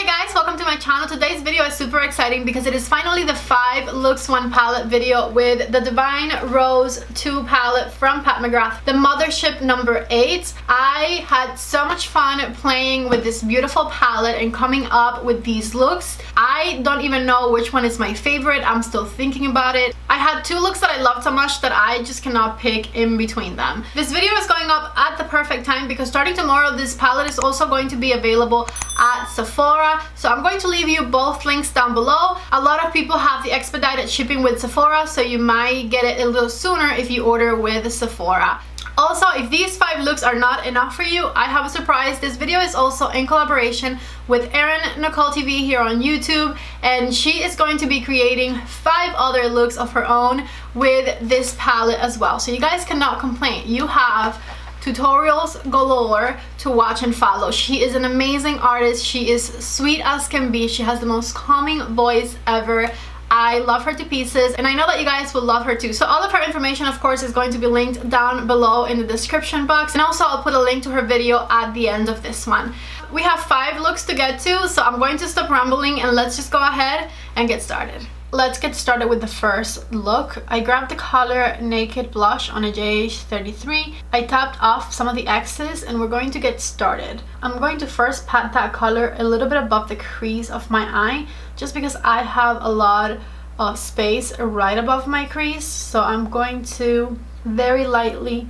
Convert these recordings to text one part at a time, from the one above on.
guys, welcome to my channel. Today's video is super exciting because it is finally the 5 looks 1 palette video with the Divine Rose 2 palette from McGRATH, the Mothership number 8. I had so much fun playing with this beautiful palette and coming up with these looks. I don't even know which one is my favorite. I'm still thinking about it. I had 2 looks that I loved so much that I just cannot pick in between them. This video is going up at the perfect time because starting tomorrow this palette is also going to be available at Sephora, so I'm going to leave you both links down below. A lot of people have the expedited shipping with Sephora, so you might get it a little sooner if you order with Sephora. Also, if these 5 looks are not enough for you, I have a surprise. This video is also in collaboration with Erin Nicole TV here on YouTube, and she is going to be creating 5 other looks of her own with this palette as well. So you guys cannot complain. You have tutorials galore to watch and follow. She is an amazing artist. She is sweet as can be. She has the most calming voice ever. I love her to pieces, and I know that you guys will love her too. So all of her information, of course, is going to be linked down below in the description box, and also I'll put a link to her video at the end of this one. We have 5 looks to get to, so I'm going to stop rambling and let's just go ahead and get started. Let's get started with the first look. I grabbed the color Naked Blush on a JH33. I tapped off some of the excess and we're going to get started. I'm going to first pat that color a little bit above the crease of my eye, just because I have a lot of space right above my crease. So I'm going to very lightly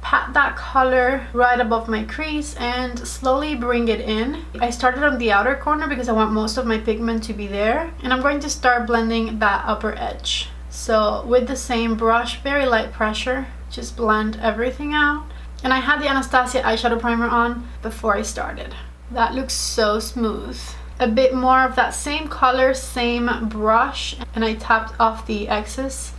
pat that color right above my crease and slowly bring it in. I started on the outer corner because I want most of my pigment to be there, and I'm going to start blending that upper edge. So with the same brush, very light pressure, just blend everything out. And I had the Anastasia eyeshadow primer on before I started. That looks so smooth. A bit more of that same color, same brush, and I tapped off the excess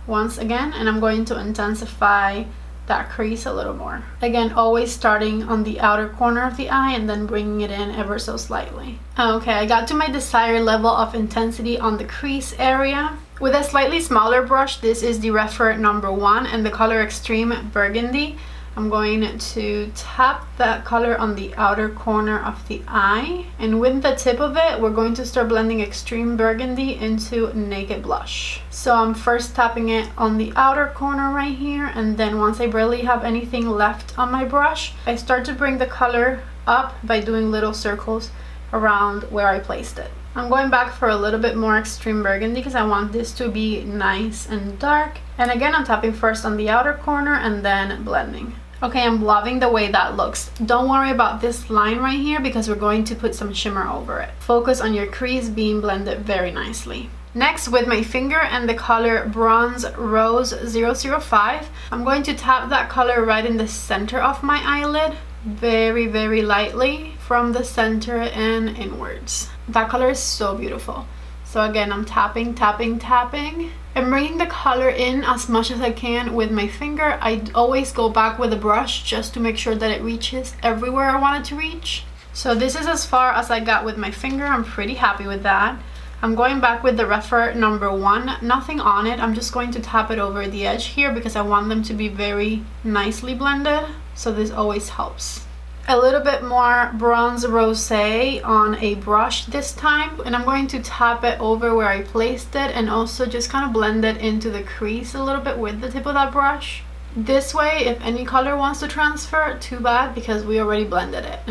once again, and I'm going to intensify that crease a little more. Again, always starting on the outer corner of the eye and then bringing it in ever so slightly. Okay, I got to my desired level of intensity on the crease area. With a slightly smaller brush, this is the Refer number 1 and the color Extreme Burgundy. I'm going to tap that color on the outer corner of the eye, and with the tip of it we're going to start blending Extreme Burgundy into Naked Blush. So I'm first tapping it on the outer corner right here, and then once I barely have anything left on my brush, I start to bring the color up by doing little circles around where I placed it. I'm going back for a little bit more Extreme Burgundy because I want this to be nice and dark. And again, I'm tapping first on the outer corner and then blending. Okay, I'm loving the way that looks. Don't worry about this line right here because we're going to put some shimmer over it. Focus on your crease being blended very nicely. Next, with my finger and the color Bronze Rose 005, I'm going to tap that color right in the center of my eyelid, very, very lightly from the center and inwards. That color is so beautiful. So again, I'm tapping, tapping, tapping, and bringing the color in as much as I can with my finger. I always go back with a brush just to make sure that it reaches everywhere I want it to reach. So this is as far as I got with my finger. I'm pretty happy with that. I'm going back with the Refer number 1, nothing on it. I'm just going to tap it over the edge here because I want them to be very nicely blended. So this always helps. A little bit more Bronze Rosé on a brush this time, and I'm going to tap it over where I placed it and also just kind of blend it into the crease a little bit with the tip of that brush. This way, if any color wants to transfer, too bad because we already blended it.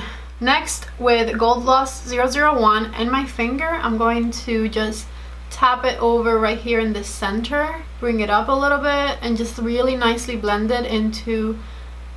Next, with Gold Gloss 001 and my finger, I'm going to just tap it over right here in the center, bring it up a little bit, and just really nicely blend it into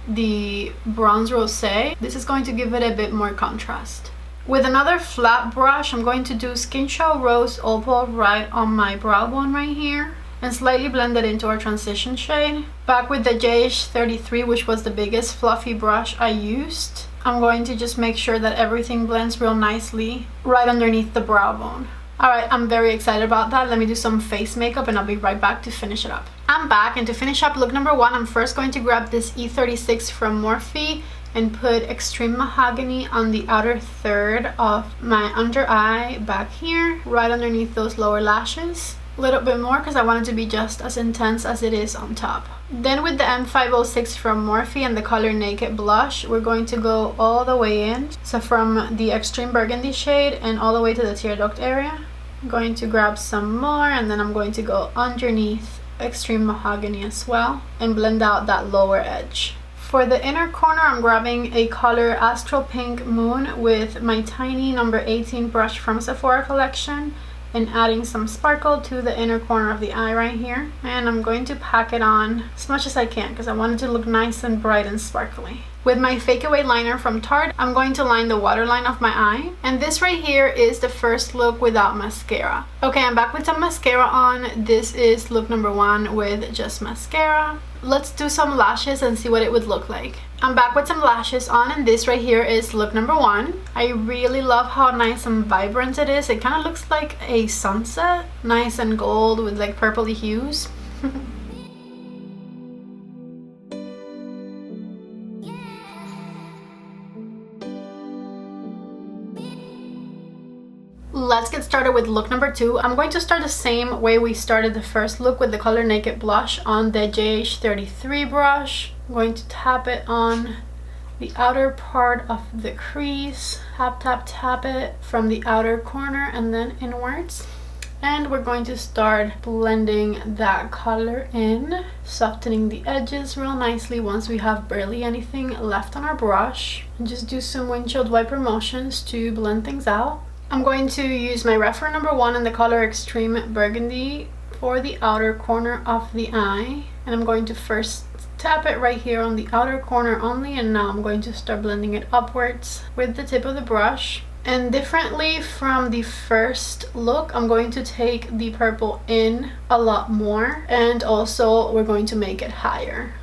the Bronze Rosé. This is going to give it a bit more contrast. With another flat brush, I'm going to do Skin Show Rose Opal right on my brow bone right here and slightly blend it into our transition shade. Back with the JH33, which was the biggest fluffy brush I used, I'm going to just make sure that everything blends real nicely right underneath the brow bone. Alright, I'm very excited about that. Let me do some face makeup and I'll be right back to finish it up. I'm back, and to finish up look number 1, I'm first going to grab this E36 from Morphe and put Extreme Mahogany on the outer third of my under eye back here, right underneath those lower lashes. a little bit more because I want it to be just as intense as it is on top. Then with the M506 from Morphe and the color Naked Blush, we're going to go all the way in. So from the extreme burgundy shade and all the way to the tear duct area. I'm going to grab some more, and then I'm going to go underneath extreme mahogany as well and blend out that lower edge. For the inner corner, I'm grabbing a color Astral Pink Moon with my tiny number 18 brush from Sephora collection and adding some sparkle to the inner corner of the eye right here. And I'm going to pack it on as much as I can because I want it to look nice and bright and sparkly. With my Fake Away liner from Tarte, I'm going to line the waterline of my eye. And this right here is the first look without mascara. Okay, I'm back with some mascara on. This is look number 1 with just mascara. Let's do some lashes and see what it would look like. I'm back with some lashes on, and this right here is look number 1. I really love how nice and vibrant it is. It kind of looks like a sunset, nice and gold with like purpley hues. Let's get started with look number 2. I'm going to start the same way we started the first look with the color Naked Blush on the JH33 brush. I'm going to tap it on the outer part of the crease. Tap, tap, tap it from the outer corner and then inwards. And we're going to start blending that color in, softening the edges real nicely once we have barely anything left on our brush. And just do some windshield wiper motions to blend things out. I'm going to use my reference number 1 in the color Extreme Burgundy for the outer corner of the eye. And I'm going to first tap it right here on the outer corner only, and now I'm going to start blending it upwards with the tip of the brush. And differently from the first look, I'm going to take the purple in a lot more, and also we're going to make it higher.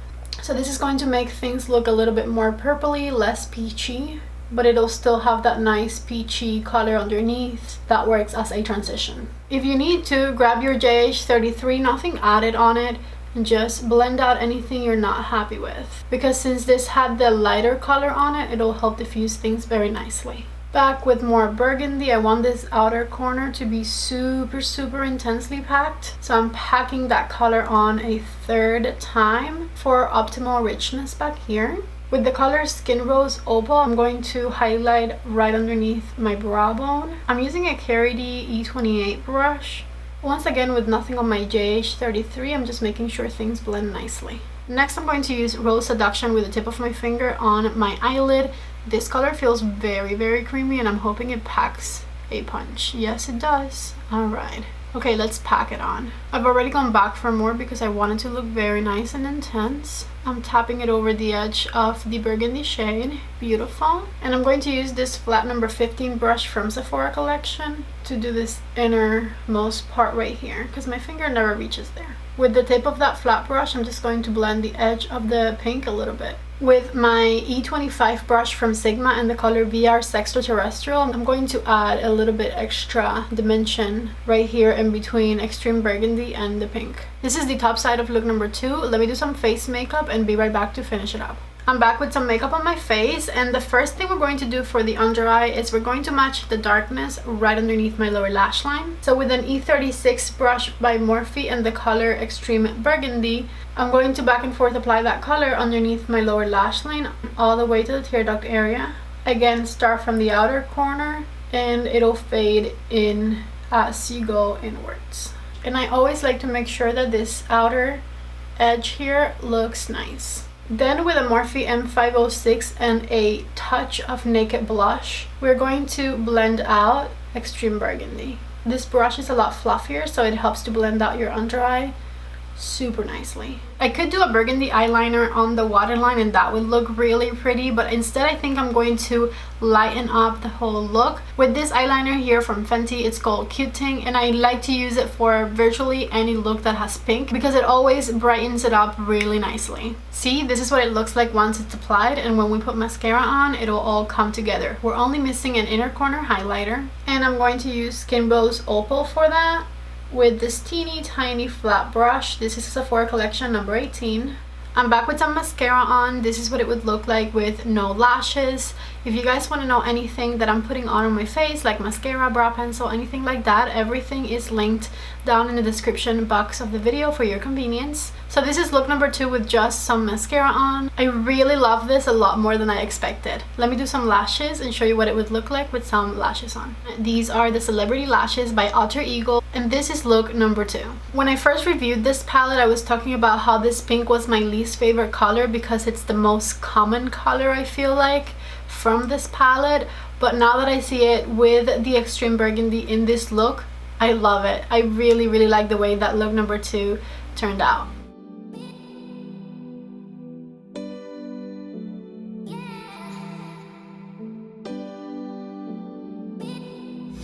So this is going to make things look a little bit more purpley, less peachy, but it'll still have that nice peachy color underneath that works as a transition. If you need to, grab your JH33, nothing added on it, and just blend out anything you're not happy with. Because since this had the lighter color on it, it'll help diffuse things very nicely. Back with more burgundy, I want this outer corner to be super intensely packed. So I'm packing that color on a third time for optimal richness back here. With the color Skin Rose Opal, I'm going to highlight right underneath my brow bone. I'm using a Carry D E28 brush. Once again, with nothing on my JH33, I'm just making sure things blend nicely. Next, I'm going to use Rose Seduction with the tip of my finger on my eyelid. This color feels very creamy, and I'm hoping it packs a punch. Yes, it does. Alright. Okay, let's pack it on. I've already gone back for more because I want it to look very nice and intense. I'm tapping it over the edge of the burgundy shade. Beautiful. And I'm going to use this flat number 15 brush from Sephora collection to do this innermost part right here because my finger never reaches there. With the tip of that flat brush, I'm just going to blend the edge of the pink a little bit. With my E25 brush from Sigma and the color VR Sextraterrestrial, I'm going to add a little bit extra dimension right here in between Extreme Burgundy and the pink. This is the top side of look number 2. Let me do some face makeup and be right back to finish it up. I'm back with some makeup on my face, and the first thing we're going to do for the under eye is we're going to match the darkness right underneath my lower lash line. So with an E36 brush by Morphe and the color Extreme Burgundy, I'm going to back and forth apply that color underneath my lower lash line all the way to the tear duct area. Again, start from the outer corner and it'll fade in as you go inwards. And I always like to make sure that this outer edge here looks nice. Then with a Morphe M506 and a touch of Naked Blush, we're going to blend out Extreme Burgundy. This brush is a lot fluffier, so it helps to blend out your under eye super nicely. I could do a burgundy eyeliner on the waterline and that would look really pretty, but instead I think I'm going to lighten up the whole look with this eyeliner here from Fenty. It's called Cute Ting, and I like to use it for virtually any look that has pink because it always brightens it up really nicely. See, this is what it looks like once it's applied, and when we put mascara on, it'll all come together. We're only missing an inner corner highlighter, and I'm going to use Skin Rose Opal for that. With this teeny tiny flat brush. This is a Sephora collection number 18. I'm back with some mascara on. This is what it would look like with no lashes. If you guys want to know anything that I'm putting on my face, like mascara, brow pencil, anything like that, everything is linked down in the description box of the video for your convenience. So this is look number 2 with just some mascara on. I really love this a lot more than I expected. Let me do some lashes and show you what it would look like with some lashes on. These are the Celebrity Lashes by Alter Ego, and this is look number 2. When I first reviewed this palette, I was talking about how this pink was my least favorite color because it's the most common color, I feel like, from this palette. But now that I see it with the extreme burgundy in this look, I love it. I really like the way that look number 2 turned out.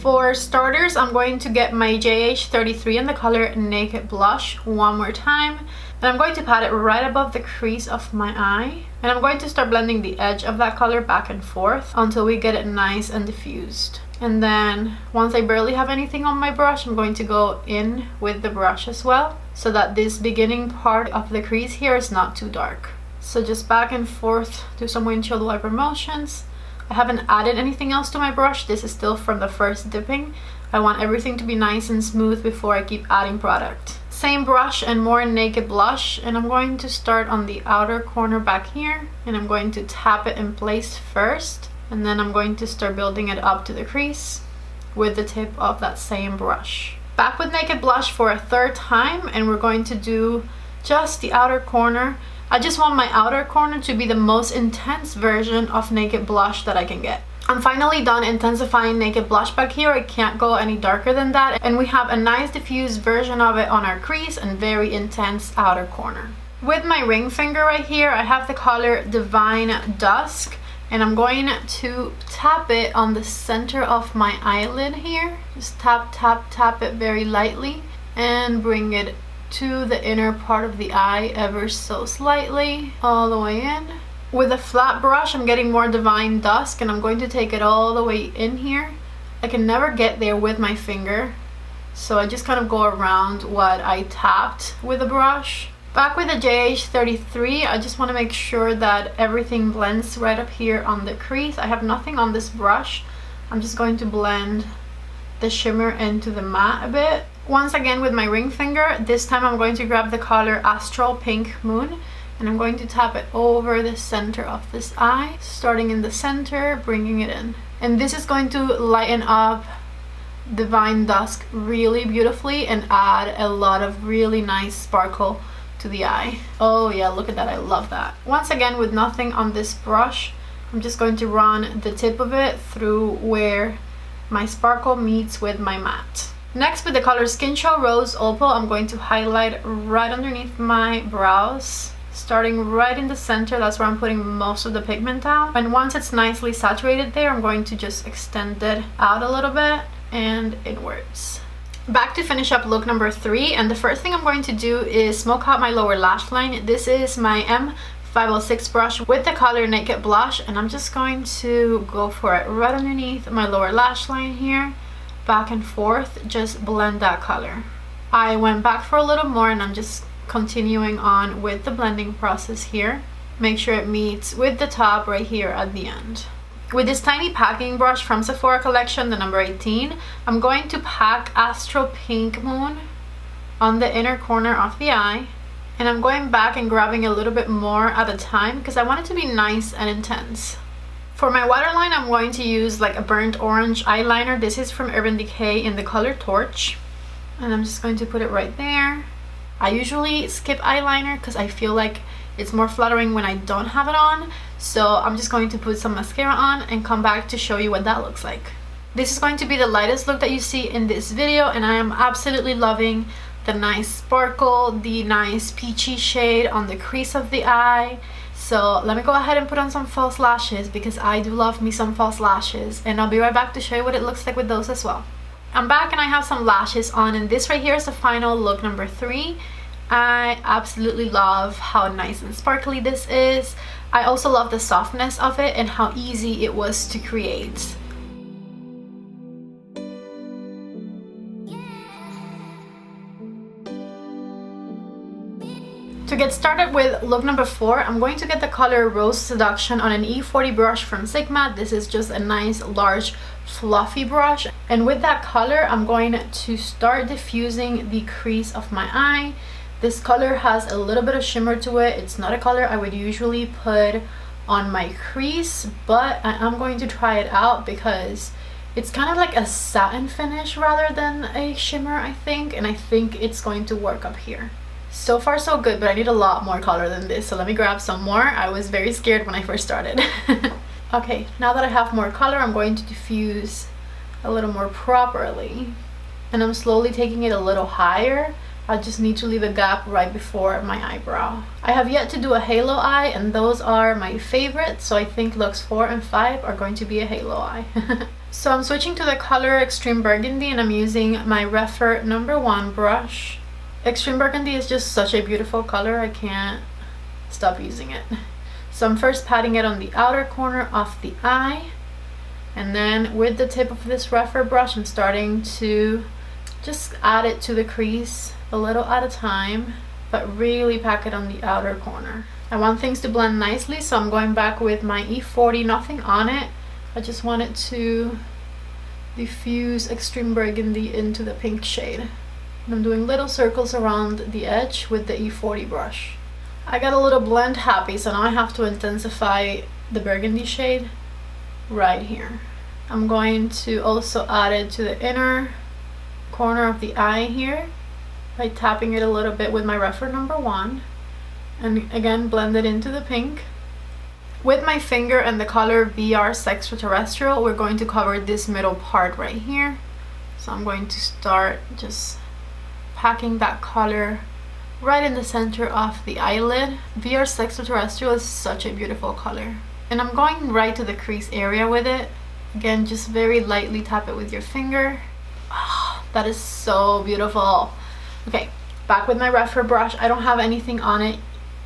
For starters, I'm going to get my JH33 in the color Naked Blush one more time, and I'm going to pat it right above the crease of my eye, and I'm going to start blending the edge of that color back and forth until we get it nice and diffused. And then once I barely have anything on my brush, I'm going to go in with the brush as well, so that this beginning part of the crease here is not too dark. So just back and forth, do some windshield wiper motions. I haven't added anything else to my brush. This is still from the first dipping. I want everything to be nice and smooth before I keep adding product. Same brush and more Naked Blush, and I'm going to start on the outer corner back here, and I'm going to tap it in place first, and then I'm going to start building it up to the crease with the tip of that same brush. Back with Naked Blush for a third time, and we're going to do just the outer corner. I just want my outer corner to be the most intense version of Naked Blush that I can get. I'm finally done intensifying Naked Blush back here. I can't go any darker than that. And we have a nice diffused version of it on our crease and very intense outer corner. With my ring finger right here, I have the color Divine Dusk. And I'm going to tap it on the center of my eyelid here. Just tap, tap, tap it very lightly and bring it to the inner part of the eye ever so slightly, all the way in. With a flat brush, I'm getting more Divine Dusk, and I'm going to take it all the way in here. I can never get there with my finger, so I just kind of go around what I tapped with the brush. Back with the JH33, I just want to make sure that everything blends right up here on the crease. I have nothing on this brush. I'm just going to blend the shimmer into the matte a bit. Once again with my ring finger, this time I'm going to grab the color Astral Pink Moon, and I'm going to tap it over the center of this eye, starting in the center, bringing it in. And this is going to lighten up Divine Dusk really beautifully and add a lot of really nice sparkle to the eye. Oh yeah, look at that, I love that. Once again with nothing on this brush, I'm just going to run the tip of it through where my sparkle meets with my matte. Next, with the color Skin Show Rose Opal, I'm going to highlight right underneath my brows, starting right in the center. That's where I'm putting most of the pigment down. And once it's nicely saturated there, I'm going to just extend it out a little bit and inwards. Back to finish up look number 3, and the first thing I'm going to do is smoke out my lower lash line. This is my M506 brush with the color Naked Blush, and I'm just going to go for it right underneath my lower lash line here. Back and forth, just blend that color. I went back for a little more, and I'm just continuing on with the blending process here. Make sure it meets with the top right here at the end. With this tiny packing brush from Sephora collection, the number 18, I'm going to pack Astral Pink Moon on the inner corner of the eye, and I'm going back and grabbing a little bit more at a time because I want it to be nice and intense. For my waterline, I'm going to use like a burnt orange eyeliner. This is from Urban Decay in the color Torch, and I'm just going to put it right there. I usually skip eyeliner because I feel like it's more flattering when I don't have it on, so I'm just going to put some mascara on and come back to show you what that looks like. This is going to be the lightest look that you see in this video, and I am absolutely loving the nice sparkle, the nice peachy shade on the crease of the eye. So let me go ahead and put on some false lashes because I do love me some false lashes, and I'll be right back to show you what it looks like with those as well. I'm back and I have some lashes on, and this right here is the final look number 3. I absolutely love how nice and sparkly this is. I also love the softness of it and how easy it was to create. To get started with look number 4, I'm going to get the color Rose Seduction on an E40 brush from Sigma. This is just a nice, large, fluffy brush. And with that color, I'm going to start diffusing the crease of my eye. This color has a little bit of shimmer to it. It's not a color I would usually put on my crease, but I am going to try it out because it's kind of like a satin finish rather than a shimmer, I think. And I think it's going to work up here. So far so good, but I need a lot more color than this, so let me grab some more. I was very scared when I first started. Okay, now that I have more color, I'm going to diffuse a little more properly, and I'm slowly taking it a little higher. I just need to leave a gap right before my eyebrow. I have yet to do a halo eye, and those are my favorites, so I think looks 4 and 5 are going to be a halo eye. So I'm switching to the color Extreme Burgundy, and I'm using my Refer number 1 brush. Extreme Burgundy is just such a beautiful color, I can't stop using it. So I'm first patting it on the outer corner of the eye, and then with the tip of this Refer brush, I'm starting to just add it to the crease a little at a time, but really pack it on the outer corner. I want things to blend nicely, so I'm going back with my E40, nothing on it. I just want it to diffuse Extreme Burgundy into the pink shade. I'm doing little circles around the edge with the E40 brush. I got a little blend happy, so now I have to intensify the burgundy shade right here. I'm going to also add it to the inner corner of the eye here by tapping it a little bit with my Refer number 1, and again blend it into the pink. With my finger and the color VR Extraterrestrial, we're going to cover this middle part right here. So I'm going to start just packing that color right in the center of the eyelid. VR Extraterrestrial is such a beautiful color. And I'm going right to the crease area with it. Again, just very lightly tap it with your finger. Oh, that is so beautiful. Okay, back with my Refer brush. I don't have anything on it.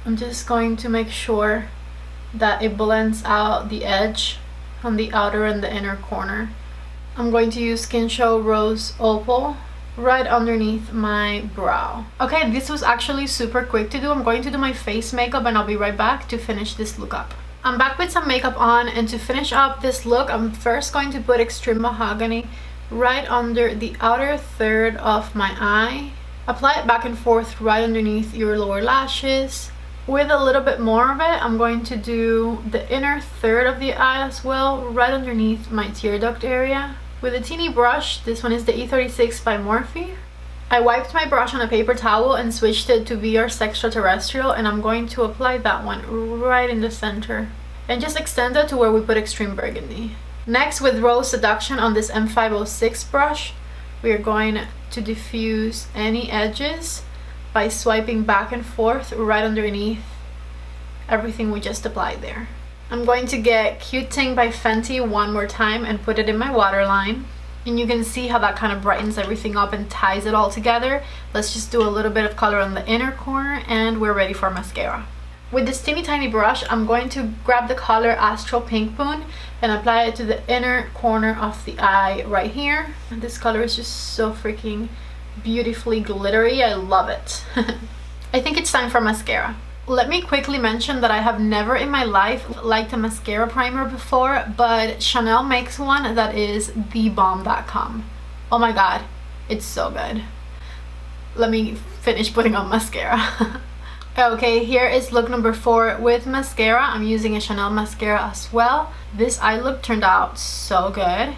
I'm just going to make sure that it blends out the edge on the outer and the inner corner. I'm going to use Skin Show Rose Opal right underneath my brow. Okay, this was actually super quick to do. I'm going to do my face makeup, and I'll be right back to finish this look up. I'm back with some makeup on, and to finish up this look, I'm first going to put Extreme Mahogany right under the outer third of my eye. Apply it back and forth right underneath your lower lashes. With a little bit more of it, I'm going to do the inner third of the eye as well, right underneath my tear duct area. With a teeny brush, this one is the E36 by Morphe. I wiped my brush on a paper towel and switched it to VR Extraterrestrial, and I'm going to apply that one right in the center and just extend it to where we put Extreme Burgundy. Next, with Rose Seduction on this M506 brush, we are going to diffuse any edges by swiping back and forth right underneath everything we just applied there. I'm going to get Cute Ting by Fenty one more time and put it in my waterline. And you can see how that kind of brightens everything up and ties it all together. Let's just do a little bit of color on the inner corner, and we're ready for mascara. With this teeny tiny brush, I'm going to grab the color Astral Pink Moon and apply it to the inner corner of the eye right here. And this color is just so freaking beautifully glittery. I love it. I think it's time for mascara. Let me quickly mention that I have never in my life liked a mascara primer before, but Chanel makes one that is thebomb.com. Oh my god, it's so good. Let me finish putting on mascara. Okay, here is look number 4 with mascara. I'm using a Chanel mascara as well. This eye look turned out so good.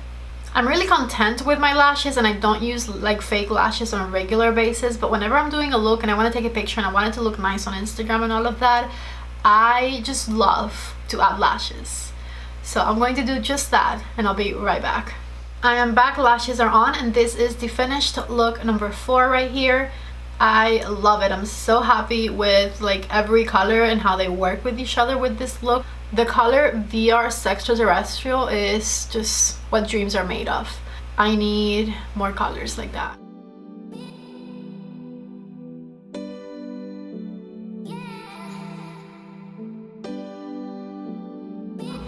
I'm really content with my lashes, and I don't use like fake lashes on a regular basis, but whenever I'm doing a look and I want to take a picture and I want it to look nice on Instagram and all of that, I just love to add lashes. So I'm going to do just that, and I'll be right back. I am back, lashes are on, and this is the finished look number 4 right here. I love it. I'm so happy with like every color and how they work with each other with this look. The color VR Extraterrestrial is just what dreams are made of. I need more colors like that.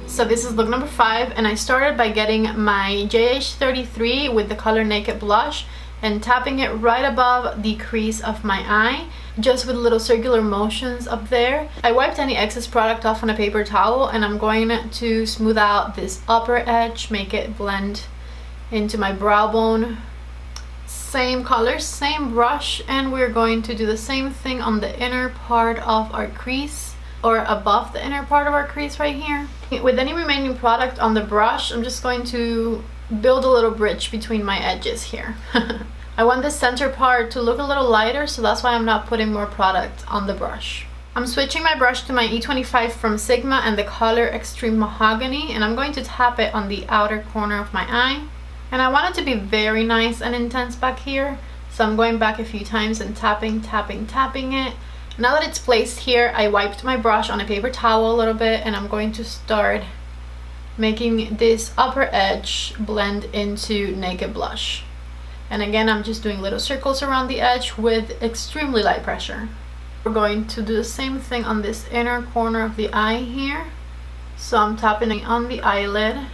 So this is look number 5, and I started by getting my JH33 with the color Naked Blush and tapping it right above the crease of my eye, just with little circular motions up there. I wiped any excess product off on a paper towel, and I'm going to smooth out this upper edge, make it blend into my brow bone. Same color, same brush, and we're going to do the same thing on the inner part of our crease, or above the inner part of our crease right here. With any remaining product on the brush, I'm just going to build a little bridge between my edges here. I want this center part to look a little lighter, so that's why I'm not putting more product on the brush. I'm switching my brush to my E25 from Sigma and the color Extreme Mahogany, and I'm going to tap it on the outer corner of my eye. And I want it to be very nice and intense back here, so I'm going back a few times and tapping it. Now that it's placed here, I wiped my brush on a paper towel a little bit, and I'm going to start making this upper edge blend into Naked Blush. And again, I'm just doing little circles around the edge with extremely light pressure. We're going to do the same thing on this inner corner of the eye here. So I'm tapping on the eyelid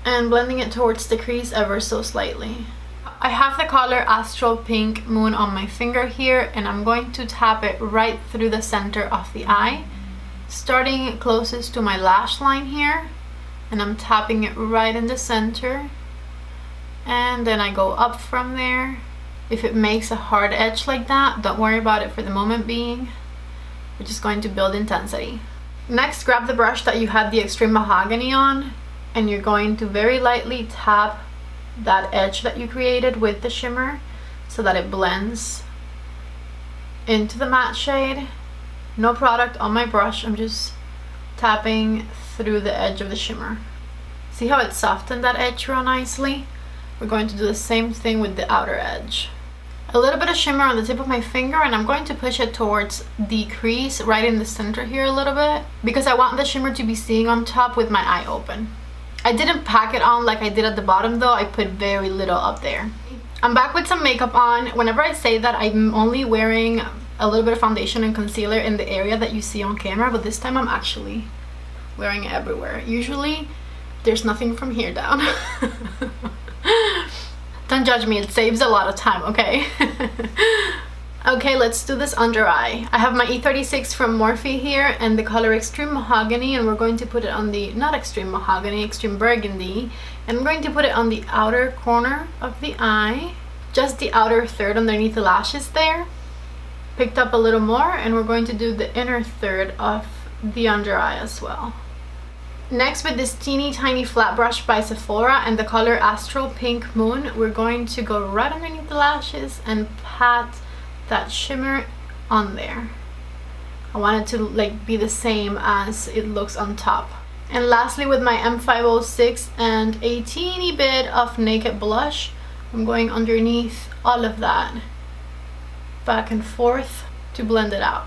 and blending it towards the crease ever so slightly. I have the color Astral Pink Moon on my finger here, and I'm going to tap it right through the center of the eye, starting closest to my lash line here, and I'm tapping it right in the center, and then I go up from there. If it makes a hard edge like that, don't worry about it for the moment being. We're just going to build intensity. Next, grab the brush that you had the Extreme Mahogany on, and you're going to very lightly tap that edge that you created with the shimmer so that it blends into the matte shade. No product on my brush, I'm just tapping through the edge of the shimmer. See how it softened that edge real nicely? We're going to do the same thing with the outer edge. A little bit of shimmer on the tip of my finger, and I'm going to push it towards the crease right in the center here a little bit, because I want the shimmer to be seen on top with my eye open. I didn't pack it on like I did at the bottom though, I put very little up there. I'm back with some makeup on. Whenever I say that, I'm only wearing a little bit of foundation and concealer in the area that you see on camera, but this time I'm actually wearing it everywhere. Usually there's nothing from here down. Don't judge me, it saves a lot of time, okay? Okay, let's do this under eye. I have my E36 from Morphe here and the color Extreme Mahogany, and we're going to put it on the, not Extreme Mahogany, Extreme Burgundy. And I'm going to put it on the outer corner of the eye, just the outer third underneath the lashes there. Picked up a little more, and we're going to do the inner third of the under eye as well. Next, with this teeny tiny flat brush by Sephora and the color Astral Pink Moon, we're going to go right underneath the lashes and pat that shimmer on there. I want it to like be the same as it looks on top. And lastly, with my M506 and a teeny bit of Naked Blush, I'm going underneath all of that, back and forth to blend it out.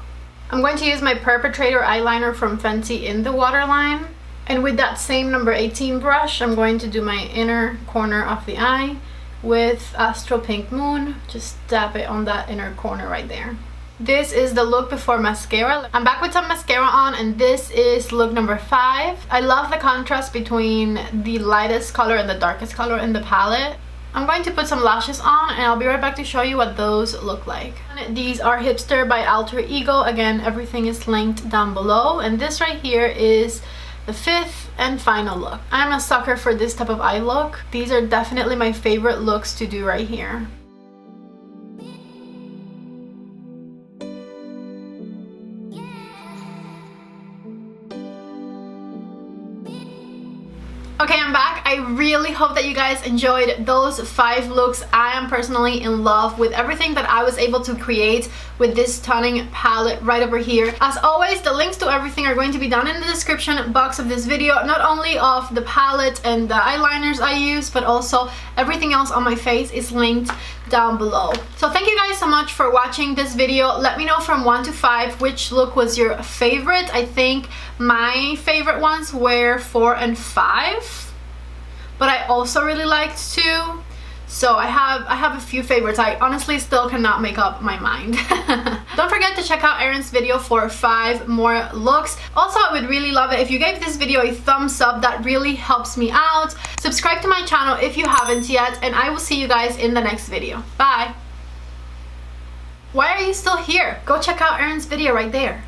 I'm going to use my Perpetrator eyeliner from Fenty in the waterline, and with that same number 18 brush, I'm going to do my inner corner of the eye with Astral Pink Moon. Just tap it on that inner corner right there. This is the look before mascara. I'm back with some mascara on, and this is look number 5. I love the contrast between the lightest color and the darkest color in the palette. I'm going to put some lashes on, and I'll be right back to show you what those look like. These are Hipster by Alter Ego. Again, everything is linked down below, and this right here is the 5th and final look. I'm a sucker for this type of eye look. These are definitely my favorite looks to do right here. Okay, I'm back. I really hope that you guys enjoyed those 5 looks. I am personally in love with everything that I was able to create with this stunning palette right over here. As always, the links to everything are going to be down in the description box of this video, not only of the palette and the eyeliners I use, but also everything else on my face is linked down below. So thank you guys so much for watching this video. Let me know from 1 to 5 which look was your favorite. I think my favorite ones were 4 and 5, but I also really liked 2. So I have a few favorites. I honestly still cannot make up my mind. Don't forget to check out Erin's video for 5 more looks. Also, I would really love it if you gave this video a thumbs up. That really helps me out. Subscribe to my channel if you haven't yet, and I will see you guys in the next video. Bye! Why are you still here? Go check out Erin's video right there.